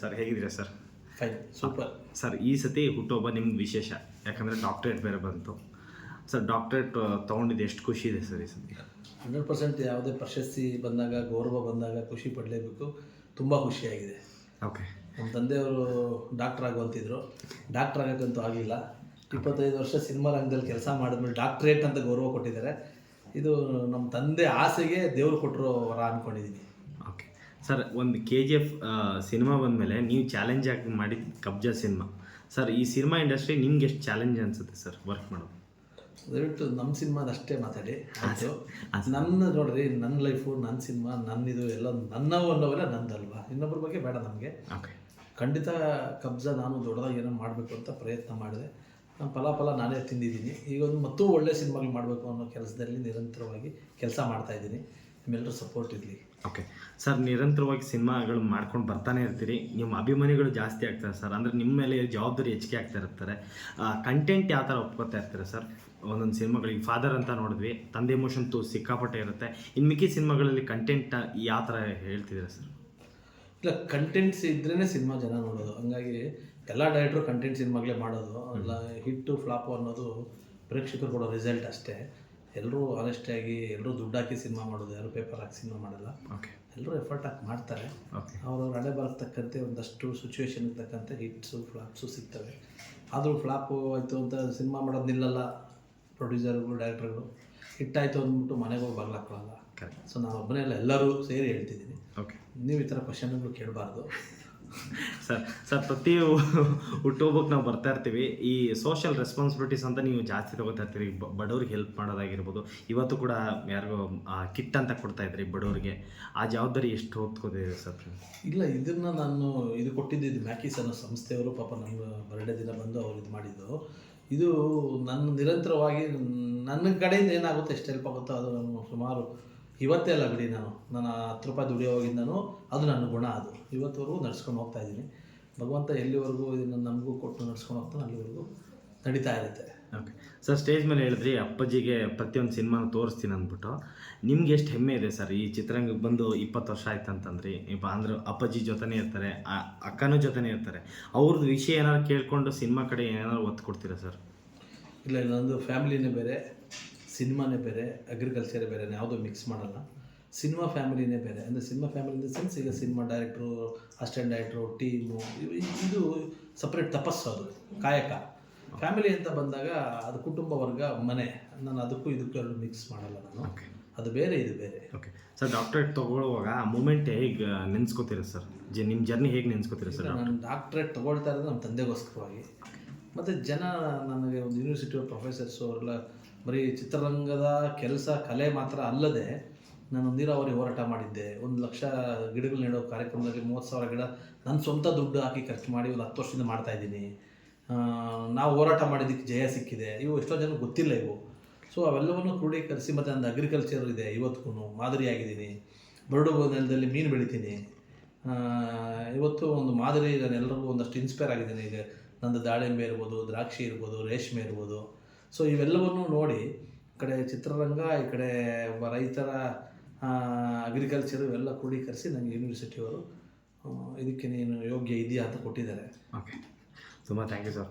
Sir, ಹೇಗಿದ್ದೀರಾ sir? Fine, super. Sir, ಈ ಸತಿ ಹುಟ್ಟುಹಬ್ಬ ನಿಮ್ಗೆ ವಿಶೇಷ, ಯಾಕಂದರೆ ಡಾಕ್ಟ್ರೇಟ್ ಬೇರೆ ಬಂತು. ಸರ್, ಡಾಕ್ಟ್ರೇಟ್ ತೊಗೊಂಡಿದ್ದು ಎಷ್ಟು ಖುಷಿ ಇದೆ ಸರ್ ಈ ಸತಿ? 100% ಯಾವುದೇ ಪ್ರಶಸ್ತಿ ಬಂದಾಗ, ಗೌರವ ಬಂದಾಗ ಖುಷಿ ಪಡಲೇಬೇಕು. ತುಂಬ ಖುಷಿಯಾಗಿದೆ. ಓಕೆ. ನಮ್ಮ ತಂದೆಯವರು ಡಾಕ್ಟರ್ ಆಗುವಂತಿದ್ರು. ಡಾಕ್ಟರ್ ಆಗೋಕ್ಕಂತೂ ಆಗಲಿಲ್ಲ. 25 ವರ್ಷ ಸಿನಿಮಾ ರಂಗದಲ್ಲಿ ಕೆಲಸ ಮಾಡಿದ್ಮೇಲೆ ಡಾಕ್ಟ್ರೇಟ್ ಅಂತ ಗೌರವ ಕೊಟ್ಟಿದ್ದಾರೆ. ಇದು ನಮ್ಮ ತಂದೆ ಆಸೆಗೆ ದೇವರು ಕೊಟ್ಟರು ವರ ಅಂದ್ಕೊಂಡಿದ್ದೀನಿ. ಓಕೆ ಸರ್, ಒಂದು KGF ಸಿನಿಮಾ ಬಂದಮೇಲೆ ನೀವು ಚಾಲೆಂಜ್ ಆಗಿ ಮಾಡಿದ ಕಬ್ಜಾ ಸಿನಿಮಾ. ಸರ್, ಈ ಸಿನಿಮಾ ಇಂಡಸ್ಟ್ರಿ ನಿಮ್ಗೆ ಎಷ್ಟು ಚಾಲೆಂಜ್ ಅನಿಸುತ್ತೆ ಸರ್ ವರ್ಕ್ ಮಾಡೋದು? ದಯವಿಟ್ಟು ನಮ್ಮ ಸಿನಿಮಾದ ಅಷ್ಟೇ ಮಾತಾಡಿ ಆಯಿತು. ನನ್ನ ನೋಡ್ರಿ, ನನ್ನ ಲೈಫು, ನನ್ನ ಸಿನಿಮಾ, ನನ್ನಿದು ಎಲ್ಲ ನನ್ನವು ಅನ್ನೋವೆಲ್ಲ ನಂದಲ್ವಾ, ಇನ್ನೊಬ್ಬರ ಬಗ್ಗೆ ಬೇಡ ನಮಗೆ. ಓಕೆ. ಖಂಡಿತ ಕಬ್ಜಾ ನಾನು ದೊಡ್ಡದಾಗಿ ಏನೋ ಮಾಡಬೇಕು ಅಂತ ಪ್ರಯತ್ನ ಮಾಡಿದೆ. ಫಲ ನಾನೇ ತಿಂದಿದ್ದೀನಿ. ಈಗ ಒಂದು ಮತ್ತೂ ಒಳ್ಳೆ ಸಿನಿಮಾಗಳು ಮಾಡಬೇಕು ಅನ್ನೋ ಕೆಲಸದಲ್ಲಿ ನಿರಂತರವಾಗಿ ಕೆಲಸ ಮಾಡ್ತಾಯಿದ್ದೀನಿ. ನಿಮ್ಮೆಲ್ಲರೂ ಸಪೋರ್ಟ್ ಇರಲಿ. ಓಕೆ ಸರ್, ನಿರಂತರವಾಗಿ ಸಿನಿಮಾಗಳು ಮಾಡ್ಕೊಂಡು ಬರ್ತಾನೆ ಇರ್ತೀರಿ. ನಿಮ್ಮ ಅಭಿಮಾನಿಗಳು ಜಾಸ್ತಿ ಆಗ್ತಾರೆ ಸರ್, ಅಂದರೆ ನಿಮ್ಮ ಮೇಲೆ ಜವಾಬ್ದಾರಿ ಹೆಚ್ಚಿಗೆ ಆಗ್ತಾ ಇರ್ತಾರೆ. ಕಂಟೆಂಟ್ ಯಾವ ಥರ ಒಪ್ಕೋತಾ ಇರ್ತಾರೆ ಸರ್? ಒಂದೊಂದು ಸಿನಿಮಾಗಳಿಗೆ ಫಾದರ್ ಅಂತ ನೋಡಿದ್ವಿ, ತಂದೆ ಎಮೋಷನ್ ಸಿಕ್ಕಾಪಟ್ಟೆ ಇರುತ್ತೆ. ಇನ್ನು ಮಿಕ್ಕಿ ಸಿನಿಮಾಗಳಲ್ಲಿ ಕಂಟೆಂಟ್ ಯಾವ ಥರ ಹೇಳ್ತಿದ್ದೀರಾ ಸರ್? ಇಲ್ಲ, ಕಂಟೆಂಟ್ಸ್ ಇದ್ರೇ ಸಿನಿಮಾ ಜನ ನೋಡೋದು. ಹಂಗಾಗಿ ಎಲ್ಲ ಡೈರೆಕ್ಟ್ರು ಕಂಟೆಂಟ್ ಸಿನಿಮಾಗಳೇ ಮಾಡೋದು. ಅಲ್ಲ, ಹಿಟ್ಟು ಫ್ಲಾಪು ಅನ್ನೋದು ಪ್ರೇಕ್ಷಕರು ಕೊಡೋ ರಿಸಲ್ಟ್ ಅಷ್ಟೇ. ಎಲ್ಲರೂ ಆನೆಸ್ಟಾಗಿ ಎಲ್ಲರೂ ದುಡ್ಡು ಹಾಕಿ ಸಿನಿಮಾ ಮಾಡೋದು, ಯಾರು ಪೇಪರ್ ಹಾಕಿ ಸಿನಿಮಾ ಮಾಡಲ್ಲ. ಓಕೆ. ಎಲ್ಲರೂ ಎಫರ್ಟ್ ಹಾಕಿ ಮಾಡ್ತಾರೆ. ಓಕೆ. ಅವರು ಹಣೆ ಬರ್ತಕ್ಕಂತೆ ಒಂದಷ್ಟು ಸಿಚುವೇಶನ್ಗೆ ತಕ್ಕಂತೆ ಹಿಟ್ಸು ಫ್ಲಾಪ್ಸು ಸಿಗ್ತವೆ. ಆದರೂ ಫ್ಲಾಪು ಆಯಿತು ಅಂತ ಸಿನಿಮಾ ಮಾಡೋದು ನಿಲ್ಲಲ್ಲ. ಪ್ರೊಡ್ಯೂಸರ್ಗಳು, ಡೈರೆಕ್ಟರ್ಗಳು ಹಿಟ್ಟಾಯಿತು ಅಂದ್ಬಿಟ್ಟು ಮನೆಗೆ ಹೋಗಿ ಬಾಗ್ಲಾಕೊಳ್ಳಲ್ಲ. ಸೊ ನಾನು ಒಬ್ಬನೇ ಅಲ್ಲ, ಎಲ್ಲರೂ ಸೇರಿ ಹೇಳ್ತಿದ್ದೀನಿ. ಓಕೆ. ನೀವು ಈ ಥರ ಕ್ವಶನ್ಗಳು ಕೇಳಬಾರ್ದು ಸರ್, ಪ್ರತಿ ಹುಟ್ಟುಹಬ್ಬಕ್ಕೆ ನಾವು ಬರ್ತಾ ಇರ್ತೀವಿ. ಈ ಸೋಷಿಯಲ್ ರೆಸ್ಪಾನ್ಸಿಬಿಲಿಟೀಸ್ ಅಂತ ನೀವು ಜಾಸ್ತಿ ತೊಗೋತಾ ಇರ್ತೀರಿ. ಬಡವ್ರಿಗೆ ಹೆಲ್ಪ್ ಮಾಡೋದಾಗಿರ್ಬೋದು. ಇವತ್ತು ಕೂಡ ಯಾರಿಗೋ ಕಿಟ್ ಅಂತ ಕೊಡ್ತಾ ಇದ್ರಿ ಬಡವರಿಗೆ. ಆ ಜವಾಬ್ದಾರಿ ಎಷ್ಟು ಹೊತ್ಕೋದಿದೆ ಸರ್? ಇಲ್ಲ, ಇದನ್ನು ನಾನು ಕೊಟ್ಟಿದ್ದು ಮ್ಯಾಕಿಸ್ ಅನ್ನೋ ಸಂಸ್ಥೆಯವರು ಪಾಪ ನನ್ನ ಬರ್ಡೇ ದಿನ ಬಂದು ಅವ್ರು ಇದು ಮಾಡಿದ್ದು. ಇದು ನನ್ನ ನಿರಂತರವಾಗಿ ನನ್ನ ಕಡೆಯಿಂದ ಏನಾಗುತ್ತೆ, ಎಷ್ಟು ಹೆಲ್ಪ್ ಆಗುತ್ತೋ ಅದು ನಾನು ಸುಮಾರು ಇವತ್ತೇ ಅಲ್ಲ ಬಿಡಿ, ನಾನು 10 ರೂಪಾಯಿ ದುಡಿಯೋವಾಗಿಂದನೂ ಅದು ನನ್ನ ಗುಣ. ಅದು ಇವತ್ತವರೆಗೂ ನಡ್ಸ್ಕೊಂಡು ಹೋಗ್ತಾ ಇದ್ದೀನಿ. ಭಗವಂತ ಎಲ್ಲಿವರೆಗೂ ಇದನ್ನು ನಮಗೂ ಕೊಟ್ಟು ನಡ್ಸ್ಕೊಂಡು ಹೋಗ್ತಾನೆ ಅಲ್ಲಿವರೆಗೂ ನಡೀತಾ ಇರುತ್ತೆ. ಓಕೆ ಸರ್, ಸ್ಟೇಜ್ ಮೇಲೆ ಹೇಳಿದ್ರಿ ಅಪ್ಪಾಜಿಗೆ ಪ್ರತಿಯೊಂದು ಸಿನಿಮಾನ ತೋರಿಸ್ತೀನಿ ಅಂದ್ಬಿಟ್ಟು. ನಿಮ್ಗೆ ಎಷ್ಟು ಹೆಮ್ಮೆ ಇದೆ ಸರ್ ಈ ಚಿತ್ರರಂಗಕ್ಕೆ ಬಂದು 20 ವರ್ಷ ಆಯ್ತು ಅಂತಂದ್ರಿ. ಅಂದ್ರೆ ಅಪ್ಪಾಜಿ ಜೊತೆನೇ ಇರ್ತಾರೆ, ಅಕ್ಕನೂ ಜೊತೆನೇ ಇರ್ತಾರೆ. ಅವ್ರದ್ದು ವಿಷಯ ಏನಾದ್ರು ಕೇಳಿಕೊಂಡು ಸಿನಿಮಾ ಕಡೆ ಏನಾದ್ರು ಒತ್ತು ಕೊಡ್ತೀರಾ ಸರ್? ಇಲ್ಲ, ನಂದು ಫ್ಯಾಮಿಲಿನೇ ಬೇರೆ, ಸಿನಿಮಾನೇ ಬೇರೆ, ಅಗ್ರಿಕಲ್ಚರೇ ಬೇರೆ, ಯಾವುದೂ ಮಿಕ್ಸ್ ಮಾಡಲ್ಲ. ಸಿನಿಮಾ ಫ್ಯಾಮಿಲಿನೇ ಬೇರೆ. ಅಂದರೆ cinema family in the sense, ಈಗ ಸಿನಿಮಾ ಡೈರೆಕ್ಟ್ರು, ಅಸಿಸ್ಟೆಂಟ್ ಡೈರೆಕ್ಟ್ರು, ಟೀಮು, ಇದು ಸಪ್ರೇಟ್ ತಪಸ್ಸು, ಅದು ಕಾಯಕ. ಫ್ಯಾಮಿಲಿ ಅಂತ ಬಂದಾಗ ಅದು ಕುಟುಂಬ ವರ್ಗ, ಮನೆ. ನಾನು ಅದಕ್ಕೂ ಇದಕ್ಕೂ ಎರಡು ಮಿಕ್ಸ್ ಮಾಡಲ್ಲ ನಾನು. ಅದು ಬೇರೆ, ಇದು ಬೇರೆ. ಓಕೆ ಸರ್, ಡಾಕ್ಟ್ರೇಟ್ ತೊಗೊಳ್ಳುವಾಗ ಆ ಮೂಮೆಂಟ್ ಹೇಗೆ ನೆನೆಸ್ಕೋತೀರಾ ಸರ್? ನಿಮ್ಮ ಜರ್ನಿ ಹೇಗೆ ನೆನೆಸ್ಕೋತೀರಾ ಸರ್? ನಾನು ಡಾಕ್ಟ್ರೇಟ್ ತೊಗೊಳ್ತಾ ಇರೋದು ನಮ್ಮ ತಂದೆಗೋಸ್ಕರವಾಗಿ. ಮತ್ತು ಜನ ನನಗೆ ಒಂದು ಯೂನಿವರ್ಸಿಟಿ ಪ್ರೊಫೆಸರ್ಸು ಅವರೆಲ್ಲ ಬರೀ ಚಿತ್ರರಂಗದ ಕೆಲಸ, ಕಲೆ ಮಾತ್ರ ಅಲ್ಲದೆ ನಾನು ನೀರಾವರಿ ಹೋರಾಟ ಮಾಡಿದ್ದೆ. 1 ಲಕ್ಷ ಗಿಡಗಳು ನೆಡೋ ಕಾರ್ಯಕ್ರಮದಲ್ಲಿ 30,000 ಗಿಡ ನನ್ನ ಸ್ವಂತ ದುಡ್ಡು ಹಾಕಿ ಖರ್ಚು ಮಾಡಿ ಒಂದು 10 ವರ್ಷದಿಂದ ಮಾಡ್ತಾಯಿದ್ದೀನಿ. ನಾವು ಹೋರಾಟ ಮಾಡಿದ್ದಕ್ಕೆ ಜಯ ಸಿಕ್ಕಿದೆ. ಇವು ಎಷ್ಟೋ ಜನಕ್ಕೆ ಗೊತ್ತಿಲ್ಲ ಇವು. ಸೊ ಅವೆಲ್ಲವನ್ನು ಕ್ರೋಢೀಕರಿಸಿ, ಮತ್ತು ನಂದು ಅಗ್ರಿಕಲ್ಚರ್ ಇದೆ, ಇವತ್ತಿಗೂ ಮಾದರಿಯಾಗಿದ್ದೀನಿ. ಬರಡು ನೆಲದಲ್ಲಿ ಮೀನು ಬೆಳಿತೀನಿ. ಇವತ್ತು ಒಂದು ಮಾದರಿ, ನಾನು ಎಲ್ಲರಿಗೂ ಒಂದಷ್ಟು ಇನ್ಸ್ಪೈರ್ ಆಗಿದ್ದೀನಿ. ಈಗ ನಂದು ದಾಳಿಂಬೆ ಇರ್ಬೋದು, ದ್ರಾಕ್ಷಿ ಇರ್ಬೋದು, ರೇಷ್ಮೆ ಇರ್ಬೋದು. ಸೊ ಇವೆಲ್ಲವನ್ನು ನೋಡಿ, ಈ ಕಡೆ ಚಿತ್ರರಂಗ, ಈ ಕಡೆ ಒಬ್ಬ ರೈತರ ಅಗ್ರಿಕಲ್ಚರು ಇವೆಲ್ಲ ಕ್ರೋಢೀಕರಿಸಿ ನನಗೆ ಯೂನಿವರ್ಸಿಟಿಯವರು ಇದಕ್ಕೆ ನೀನು ಯೋಗ್ಯ ಇದೆಯಾ ಅಂತ ಕೊಟ್ಟಿದ್ದಾರೆ. ಓಕೆ, ತುಂಬ ಥ್ಯಾಂಕ್ ಯು ಸರ್.